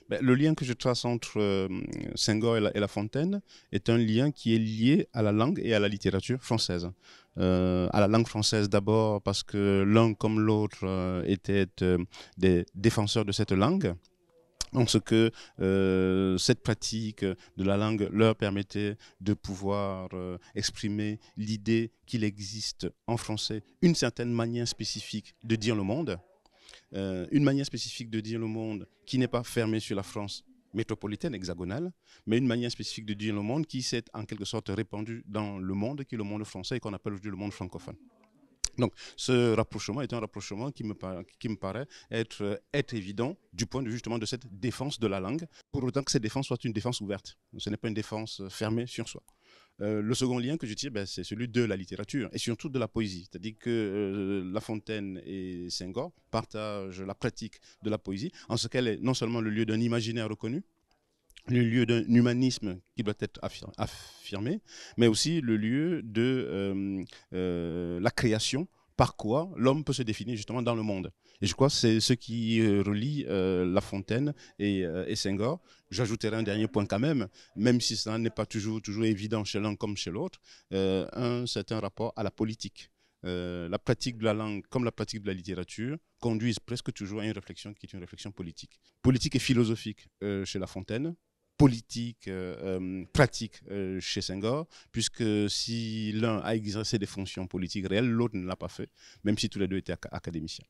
Ben, le lien que je trace entre Senghor et La Fontaine est un lien qui est lié à la langue et à la littérature française. À la langue française d'abord parce que l'un comme l'autre étaient des défenseurs de cette langue. En ce que cette pratique de la langue leur permettait de pouvoir exprimer l'idée qu'il existe en français une certaine manière spécifique de dire le monde, une manière spécifique de dire le monde qui n'est pas fermée sur la France métropolitaine, hexagonale, mais une manière spécifique de dire le monde qui s'est en quelque sorte répandue dans le monde, qui est le monde français et qu'on appelle aujourd'hui le monde francophone. Donc, ce rapprochement est un rapprochement qui me paraît être évident du point de vue justement de cette défense de la langue, pour autant que cette défense soit une défense ouverte. Ce n'est pas une défense fermée sur soi. Le second lien que je tire, ben, c'est celui de la littérature et surtout de la poésie. C'est-à-dire que La Fontaine et Senghor partagent la pratique de la poésie, en ce qu'elle est non seulement le lieu d'un imaginaire reconnu, le lieu d'un humanisme qui doit être affirmé, mais aussi le lieu de la création par quoi l'homme peut se définir justement dans le monde. Et je crois que c'est ce qui relie La Fontaine et Senghor. J'ajouterai un dernier point quand même si ça n'est pas toujours évident chez l'un comme chez l'autre, un certain rapport à la politique. La pratique de la langue comme la pratique de la littérature conduisent presque toujours à une réflexion qui est une réflexion politique et philosophique chez La Fontaine, politique, pratique chez Senghor, puisque si l'un a exercé des fonctions politiques réelles, l'autre ne l'a pas fait, même si tous les deux étaient académiciens.